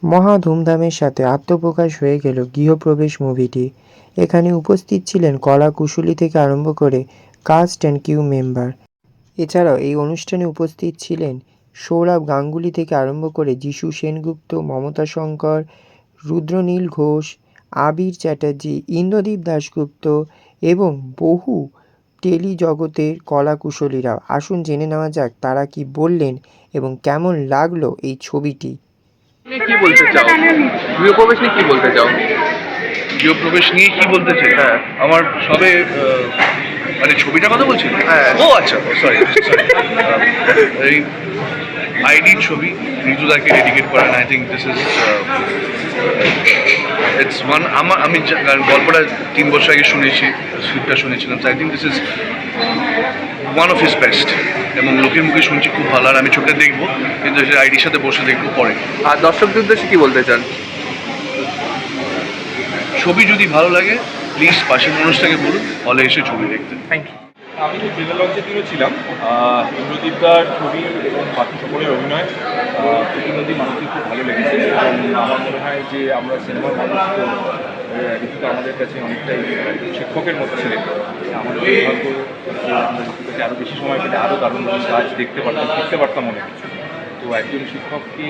মহা ধুমধামের সাথে আত্মপ্রকাশ হয়ে গেল গৃহপ্রবেশ মুভিটি। এখানে উপস্থিত ছিলেন কলা কুশলী থেকে আরম্ভ করে কাস্ট অ্যান্ড ক্রিউ মেম্বার। এছাড়াও এই অনুষ্ঠানে উপস্থিত ছিলেন সৌরভ গাঙ্গুলি থেকে আরম্ভ করে যিশু সেনগুপ্ত, মমতা শঙ্কর, রুদ্রনীল ঘোষ, আবির চ্যাটার্জি, ইন্দ্রদীপ দাশগুপ্ত এবং বহু টেলিজগতের কলাকুশলীরা। আসুন জেনে নেওয়া যাক তারা কি বললেন এবং কেমন লাগলো এই ছবিটি। কি বলতে চাও? গৃহপ্রবেশ নিয়ে কি বলতে চাও? গৃহপ্রবেশ নিয়ে কি বলতে চাই? হ্যাঁ। আমার সবে মানে ছবিটার কথা বলছি। হ্যাঁ। ও আচ্ছা, সরি এই আইডির ছবি ঋতুদাকে ডেডিকেট করেন। I think this is it's one. আমি গল্পটা 3 বছর আগে শুনেছি, স্ক্রিপ্টটা শুনেছিলাম। I think this is one of his best, এবং লোকের মুখে শুনছি খুব ভালো। আর আমি চোখে দেখবো, কিন্তু আইডির সাথে বসে দেখবো পরে। আর দর্শকদের উদ্দেশ্যে কি বলতে চান? ছবি যদি ভালো লাগে প্লিজ পাশের মানুষটাকে বলুন হলে এসে ছবি দেখতে। Thank you. আমি ট্রেলার লঞ্চের দিনও ছিলাম। ইন্দ্রদীপদার ছবি এবং বাকি সকলের অভিনয় প্রতিনিধি মানুষের খুব ভালো লেগেছে, এবং আমার মনে হয় যে আমরা সিনেমার মানুষ তো ঋতুটা আমাদের কাছে অনেকটাই শিক্ষকের মতো ছিলেন। আমাদের দুর্ভাগ্য যে আমরা ঋতুটাকে আরও বেশি সময় পেলে আরও দারুণ দারুণ কাজ দেখতে পারতাম, শিখতে পারতাম অনেক কিছু। তো একজন শিক্ষককে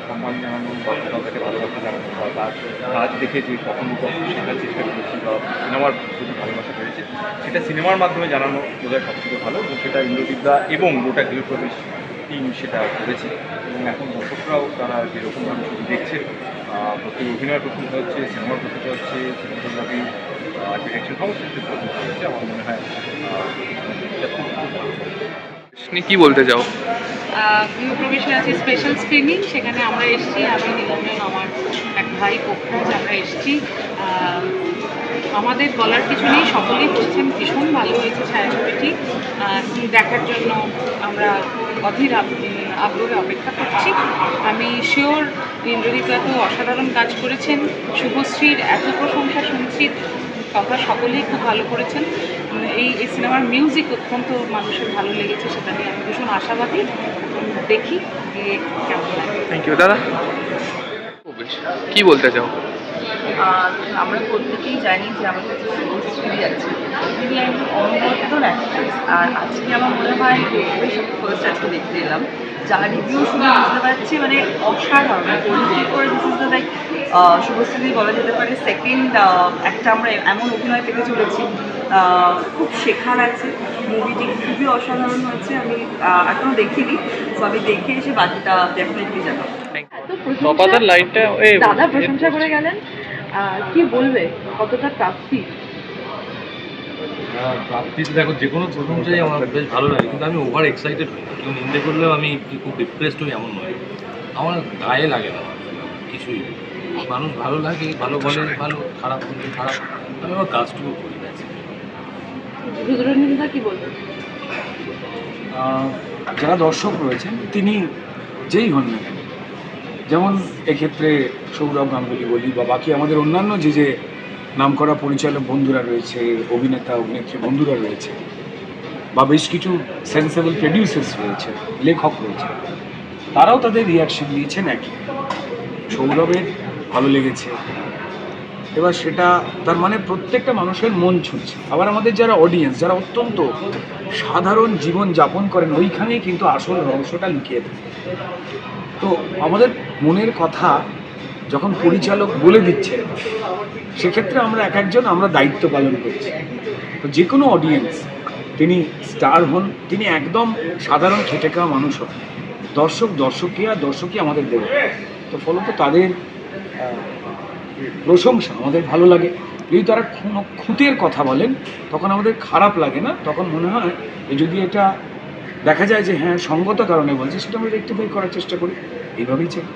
সম্মান জানানো বা কোথাও তাকে ভালোবাসা জানানো বা তার কাজ দেখে যে কখনো কখনো শেখার চেষ্টা করেছি বা সিনেমার প্রতি ভালোবাসা পেয়েছে, সেটা সিনেমার মাধ্যমে জানানো বোধহয় সবথেকে ভালো, এবং সেটা ইন্দ্রদীপদা এবং গোটা গৃহপ্রবেশ টিম সেটা করেছে। এবং এখন দর্শকরাও তারা যেরকমভাবে ছবি দেখছে, প্রতি অভিনয়ের প্রশংসা হচ্ছে, সিনেমার প্রশংসা হচ্ছে, সিনেমাটোগ্রাফি, ডিরেকশন সমস্ত কিছুর প্রশংসা হচ্ছে। আমার মনে হয় এটা খুব খুব ভালো। কি বলতে চাও? গৃহপ্রবেশে আছে স্পেশাল স্ক্রিনিং, সেখানে আমরা এসেছি, আমি নীলমন, আমার এক ভাই পোখরাজ, আমরা এসেছি। আমাদের বলার কিছু নেই, সকলেই বলছেন ভীষণ ভালো হয়েছে ছায়াছবিটি। দেখার জন্য আমরা অধীর আগ্রহে অপেক্ষা করছি। আমি শিওর ইন্দ্রদীপদা তো অসাধারণ কাজ করেছেন, শুভশ্রীর এত প্রশংসা শুনছি, কথা সকলেই খুব ভালো করেছেন। এই সিনেমার মিউজিক অত্যন্ত মানুষের ভালো লেগেছে, সেটা নিয়ে আমি ভীষণ আশাবাদী। দেখি গিয়ে কেমন লাগে। থ্যাংক ইউ দাদা। কি বলতে চাও? আমরা প্রত্যেকেই জানি যে আমার কাছে শুভশ্রী আছে, তিনি একজন অনবদ্য অ্যাক্ট্রেস। আর আজকে আমার মনে হয় ফার্স্ট আজকে দেখতে এলাম, যার রিভিউ শুনে বুঝতে পারছি মানে অসাধারণ। পরিচয় করে this is the like Subhashree বলা যেতে পারে সেকেন্ড একটা আমরা এমন অভিনয় পেতে চলেছি। খুব শেখার আছে, মুভিটি খুবই অসাধারণ হয়েছে। আমি এখনও দেখিনি, তো আমি দেখে এসে বাকিটা ডেফিনেটলি জানাবো। দাদা প্রশংসা করে গেলেন, কি বলবে কতটা প্রাপ্তি? প্রাপ্তিতে দেখো, যে কোনো প্রশংসাই আমার বেশ ভালো লাগে, কিন্তু আমি ওভার এক্সাইটেড হই। কেউ নিন্দে করলেও আমি খুব ডিপ্রেসড হই এমন নয়, আমার গায়ে লাগে না কিছুই। মানুষ ভালো লাগে, ভালো বলে ভালো, খারাপ বললে খারাপ, আমি আমার কাজটুকু করি গেছি। রুদ্রনীলদা কি বলবেন? যারা দর্শক রয়েছেন তিনি যেই হন না কেন, যেমন এক্ষেত্রে সৌরভ গাঙ্গুলি বলি বা বাকি আমাদের অন্যান্য যে নামকরা পরিচালক বন্ধুরা রয়েছে, অভিনেতা অভিনেত্রী বন্ধুরা রয়েছে, বা বেশ কিছু সেন্সেবল প্রডিউসার্স রয়েছে, লেখক রয়েছে, তারাও তাদের রিয়াকশন দিয়েছেন একই। সৌরভের ভালো লেগেছে, এবার সেটা তার মানে প্রত্যেকটা মানুষের মন ছুঁচ্ছে। আবার আমাদের যারা অডিয়েন্স, যারা অত্যন্ত সাধারণ জীবন যাপন করেন, ওইখানেই কিন্তু আসল রহস্যটা লুকিয়ে থাকে। তো আমাদের মনের কথা যখন পরিচালক বলে দিচ্ছে, সেক্ষেত্রে আমরা এক একজন আমরা দায়িত্ব পালন করছি। তো যে কোনো অডিয়েন্স, তিনি স্টার হন, তিনি একদম সাধারণ খেটে খাওয়া মানুষ হন, দর্শকই আমাদের দেবে। তো ফলত তাদের প্রশংসা আমাদের ভালো লাগে। যদি তারা কোনো খুঁতের কথা বলেন তখন আমাদের খারাপ লাগে না, তখন মনে হয় যদি এটা দেখা যায় যে হ্যাঁ সঙ্গত কারণে বলছে, সেটা আমরা রেকটিফাই করার চেষ্টা করি। এইভাবেই চাই।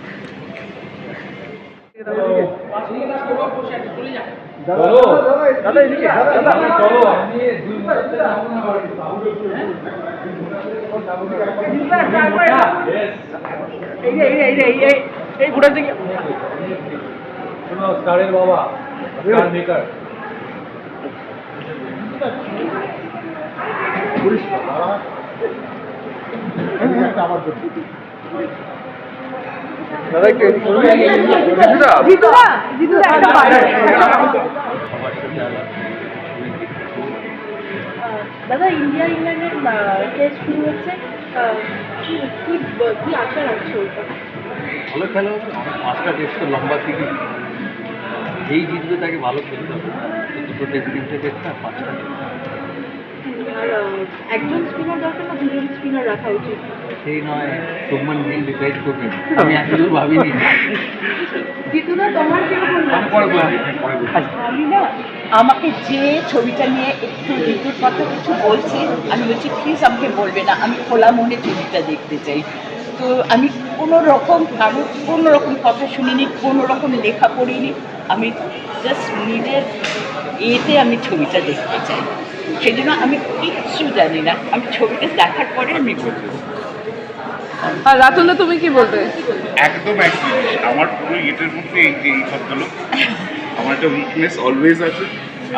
স্টারের বাবা, স্টার মেকার। আমার জন্য দাদা ইন্ডিয়া ইংল্যান্ডের টেস্ট শুরু হচ্ছে, কি কি কি আশা রাখছো ওটা? ভালো খেলা হবে, 5টা টেস্ট তো লম্বা সিরিজ, যেই জিতবে তাকে ভালো খেলতে হবে। দুটো টেস্ট, 3টে টেস্ট না 5টা। আর একজন স্পিনার দরকার না দুজন স্পিনার রাখা উচিত? সেই নয়, শুভমান গিল ডিসাইড করবেন, আমি এখনো ভাবিনি। জিতুদা তোমার কিরকম আমি না, আমাকে যে ছবিটা নিয়ে একটু ঋতুর কথা কিছু বলছে, আমি বলছি প্লিজ আমাকে বলবে না, আমি খোলা মনে ছবিটা দেখতে চাই। তো আমি কোনো রকম কথা শুনিনি, কোনো রকম লেখা পড়িনি, আমি জাস্ট নিজের এতে আমি ছবিটা দেখতে চাই। সেই জন্য আমি কিচ্ছু জানি না, আমি ছবিটা দেখার পরে আমি বলবো। আর রাতুলদা তুমি কি বলবে? একদম একদম আমার পুরো ইয়েটার মধ্যে এই সবগুলো আমার একটা উইকনেস অলওয়েজ আছে।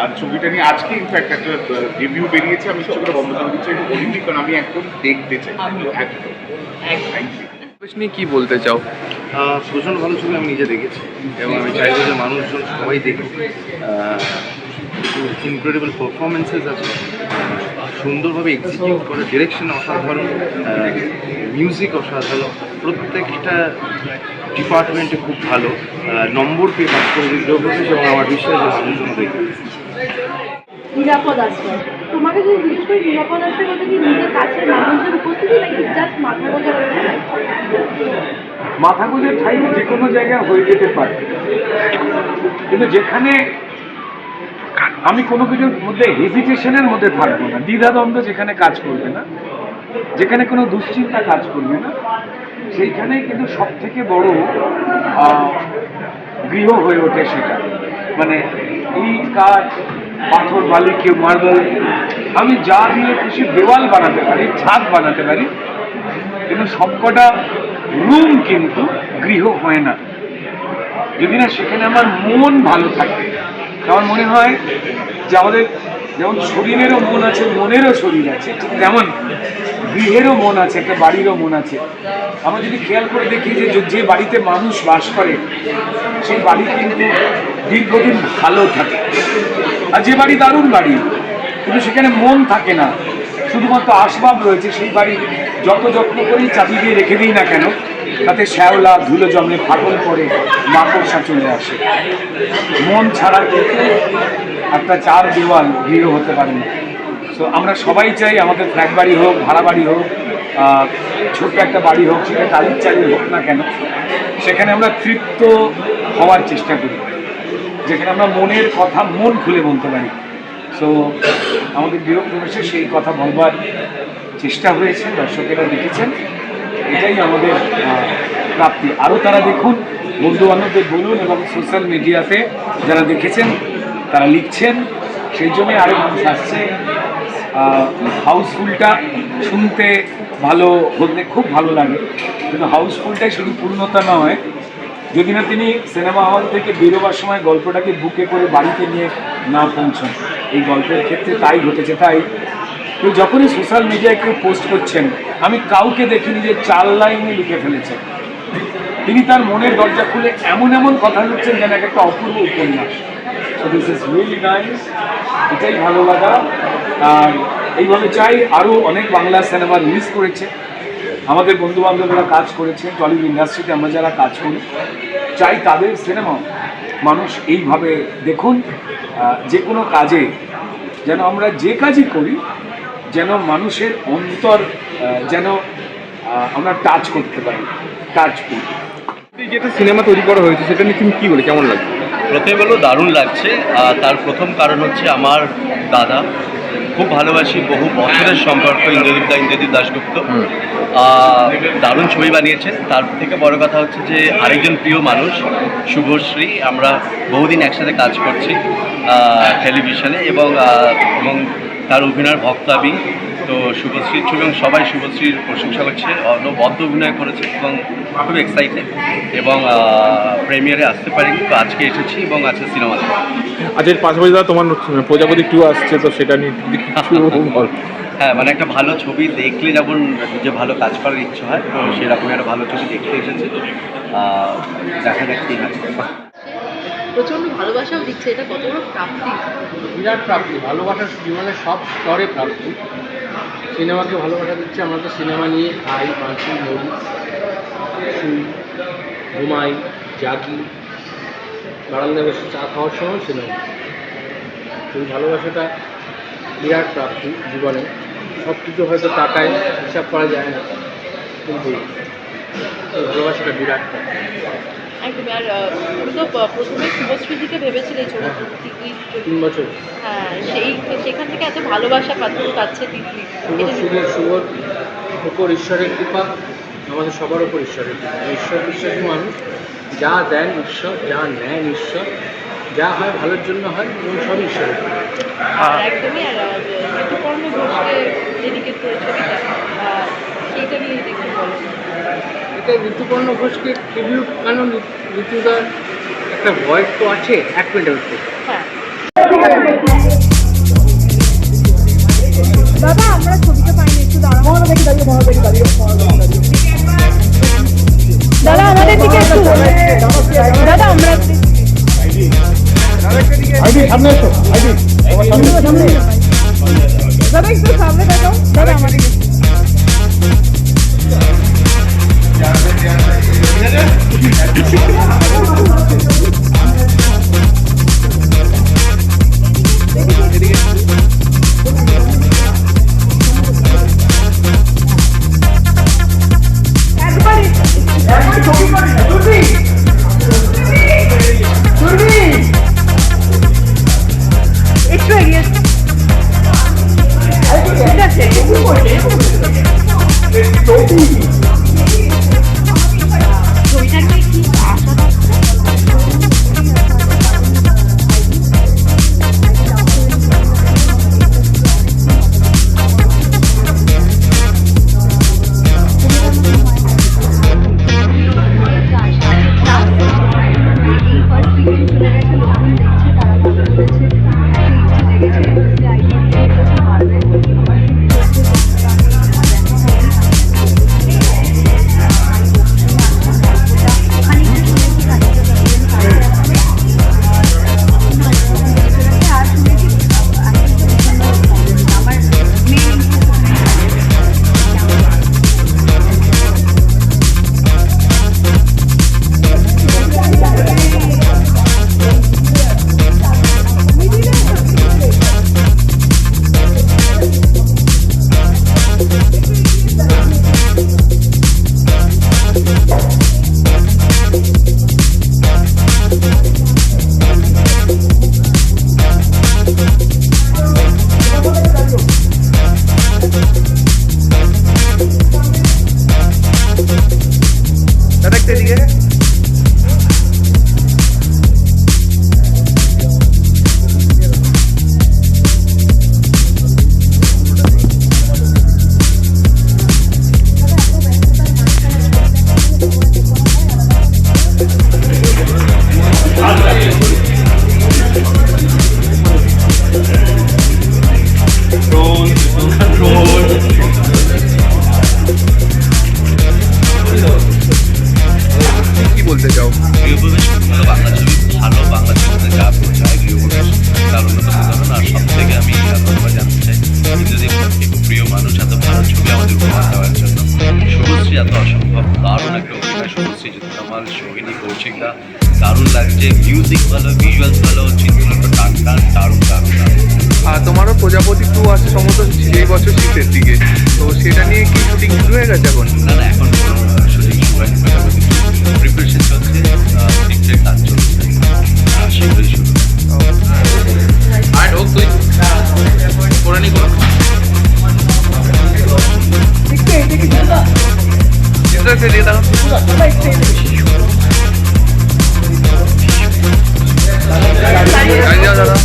আর ছবিটা নিয়ে আজকে ইনফ্যাক্ট একটা রিভিউ বেরিয়েছে, আমি কিছু করে বন্ধ করে দিচ্ছি, বলিনি কারণ আমি একদম দেখতে চাই একদম। প্রবেশ নিয়ে কি বলতে চাও? প্রচণ্ড ভালো ছবি আমি নিজে দেখেছি এবং আমি চাইবো যে মানুষজন সবাই দেখুক। ইনক্রেডিবল পারফরমেন্সেস আছে, সুন্দরভাবে এক্সিকিউট করে, ডিরেকশন অসাধারণ, মিউজিক অসাধারণ, প্রত্যেকটা ডিপার্টমেন্টে খুব ভালো নম্বর পেয়ে পাস করে দিতে হবে এবং আমার বিশ্বাস যে মানুষজন দেখবে। নিরাপদ আশ্রয়, তোমাকে যদি জিজ্ঞেস করি নিরাপদ আশ্রয় বলতে কি নিজের কাছের মানুষদের উপস্থিতি নাকি জাস্ট মাথা গোজা? মাথা গোঁজার ঠাই যে কোনো জায়গায় হয়ে যেতে পারে, কিন্তু যেখানে আমি কোনো কিছুর মধ্যে হেজিটেশনের মধ্যে থাকবো না, দ্বিধাদ্বন্দ্ব যেখানে কাজ করবে না, যেখানে কোনো দুশ্চিন্তা কাজ করবে না, সেইখানেই কিন্তু সব থেকে বড় গৃহ হয়ে ওঠে সেটা। মানে ইট কাঠ পাথর বালি কেউ মার্বেল, আমি যা দিয়ে খুশি দেওয়াল বানাতে পারি, ছাদ বানাতে পারি, কিন্তু সবকটা রুম কিন্তু গৃহ হয় না যদি না সেখানে আমার মন ভালো থাকে। আমার মনে হয় যে আমাদের যেমন শরীরেরও মন আছে, মনেরও শরীর আছে, ঠিক তেমন গৃহেরও মন আছে, একটা বাড়িরও মন আছে। আমরা যদি খেয়াল করে দেখি যে যে বাড়িতে মানুষ বাস করে সেই বাড়ি কিন্তু দীর্ঘদিন ভালো থাকে, আর যে বাড়ি দারুণ বাড়ি কিন্তু সেখানে মন থাকে না, শুধুমাত্র আসবাব রয়েছে, সেই বাড়ি যত যত্ন করেই চাবি দিয়ে রেখে দিই না কেন তাতে শ্যাওলা ধুলো জমে ফাটল পড়ে মাকড়সা চলে আসে। মন ছাড়া কিন্তু একটা চার দেওয়াল গৃহ হতে পারে না। তো আমরা সবাই চাই আমাদের ফ্ল্যাট বাড়ি হোক, ভাড়া বাড়ি হোক, ছোট্ট একটা বাড়ি হোক, সেটা টালির চালিয়ে হোক না কেন, সেখানে আমরা তৃপ্ত হওয়ার চেষ্টা করি, যেখানে আমরা মনের কথা মন খুলে বলতে পারি। সো আমাদের গৃহপ্রবেশে সেই কথা বলবার চেষ্টা হয়েছে, দর্শকেরা দেখেছেন, এটাই আমাদের প্রাপ্তি। আরও তারা দেখুন, বন্ধু বান্ধবদের বলুন, এবং সোশ্যাল মিডিয়াতে যারা দেখেছেন তারা লিখছেন, সেই জন্যই আরও মানুষ আসছে। হাউসফুলটা শুনতে ভালো হতে খুব ভালো লাগে, কিন্তু হাউসফুলটাই শুধু পূর্ণতা নয়, যদি না তিনি সিনেমা হল থেকে বেরোবার সময় গল্পটাকে বুকে করে বাড়িতে নিয়ে না পৌঁছন। এই গল্পের ক্ষেত্রে তাই ঘটেছে। তাই কেউ যখনই সোশ্যাল মিডিয়ায় কেউ পোস্ট করছেন, আমি কাউকে দেখিনি যে 4 লাইনে লিখে ফেলেছেন। তিনি তার মনের দরজা খুলে এমন এমন কথা লিখছেন যেন একটা অপূর্ব উপন্যাস। So this is really nice, এটাই ভালো লাগা। আর এইভাবে চাই আরও অনেক বাংলা সিনেমা রিলিজ করেছে, আমাদের বন্ধুবান্ধবরা কাজ করেছে, টলিউড ইন্ডাস্ট্রিতে আমরা যারা কাজ করি, চাই তাদের সিনেমা মানুষ এইভাবে দেখুন। যে কোনো কাজে যেন আমরা যে কাজই করি যেন মানুষের অন্তর যেন আমরা টাচ করতে পারি, টাচ করি। যেটা সিনেমা তৈরি করা হয়েছে সেটা নিয়ে তুমি কি বলে, কেমন লাগছে? প্রথমে বলবো দারুণ লাগছে। তার প্রথম কারণ হচ্ছে আমার দাদা, খুব ভালোবাসি, বহু বছরের সম্পর্ক ইন্দ্রদীপ দাশগুপ্ত, দারুণ ছবি বানিয়েছেন। তার থেকে বড় কথা হচ্ছে যে আরেকজন প্রিয় মানুষ শুভশ্রী, আমরা বহুদিন একসাথে কাজ করছি টেলিভিশনে, এবং তার অভিনয়ের ভক্ত আমি। তো শুভশ্রীর ছবি এবং সবাই শুভশ্রীর প্রশংসা করছে, অনবদ্য অভিনয় করেছে এবং খুব এক্সাইটেড, এবং প্রিমিয়ারে আসতে পারিনি, তো আজকে এসেছি এবং আজকে সিনেমাতে। আচ্ছা, এর পাশাপাশি দাদা তোমার প্রজাপতি 2 আসছে, তো সেটা নিয়ে কিছু বল। হ্যাঁ মানে একটা ভালো ছবি দেখলে যেমন নিজে ভালো কাজ করার ইচ্ছে হয়, তো সেরকমই একটা ভালো ছবি দেখতে এসেছি। দেখা যাক কী হয়। প্রচন্ড ভালোবাসাও দিচ্ছে, এটা কত বড় প্রাপ্তি। বিরাট প্রাপ্তি, ভালোবাসা জীবনের সব স্তরে প্রাপ্তি। সিনেমাকে ভালোবাসা দিচ্ছে। আমরা তো সিনেমা নিয়ে খাই, বাঁচি, মরি, শুই, ঘুমাই, জাগি, বারান্দায় বসে চা খাওয়ার সময় সিনেমা। এই ভালোবাসাটা বিরাট প্রাপ্তি জীবনে। সব কিছু হয়তো টাকায় হিসাব করা যায় না, কিন্তু এই ভালোবাসাটা বিরাট প্রাপ্তি। একদম। আর তুমি তো প্রথমে শুভশ্রীদিকে ভেবেছিলে ছবি তিতলি, 3 বছর হ্যাঁ, সেখান থেকে এত ভালোবাসা পাচ্ছে তিতলি। শুভর উপর ঈশ্বরের কৃপা, আমাদের সবার উপর ঈশ্বরের কৃপা। ঈশ্বর বিশ্বাসী মানুষ, যা দেন ঈশ্বর, যা নেন ঈশ্বর, যা হয় ভালোর জন্য হয়, এবং সব ঈশ্বরের কৃপা। একদমই। আর ঋতুপর্ণ ঘোষকে ডেডিকেট করে ছবিটা, সেইটা নিয়ে দেখতে বলো। এটা ঋতুপর্ণ ঘোষকে ট্রিবিউট, কারণ ঋতুদার একটা ভয়েস তো আছে। 1 মিনিট হ্যাঁ, দাদা আমরা ছবিটা পাইনি, একটু দাঁড়াও। দাদা আমাদের দিকে একটু, দাদা আমরা দাদা একটু সামনে দেখাও। দাদা আমাদের একটু এগিয়ে ঠিক আছে। ছবিটাকে কি আশা দারুণ লাগছে, মিউজিক ভালো, ভিজুয়ালস ভালো, চিত্রনাট্য টান টান, দারুণ দারুণ দারুণ। আর তোমারও প্রজাপতি 2 আছে সম্ভবত এই বছর শীতের দিকে, তো সেটা নিয়ে কি শুটিং শুরু হয়ে গেছে এখন? না না, এখন শুটিং শুরু হয়নি, প্রজাপতি প্রিপারেশন চলছে, ঠিকঠাক কাজ চলছে, শীঘ্রই শুরু। আর ঢোক তুই করে নি কোনো চিত্রকে দিয়ে দাও। দাদা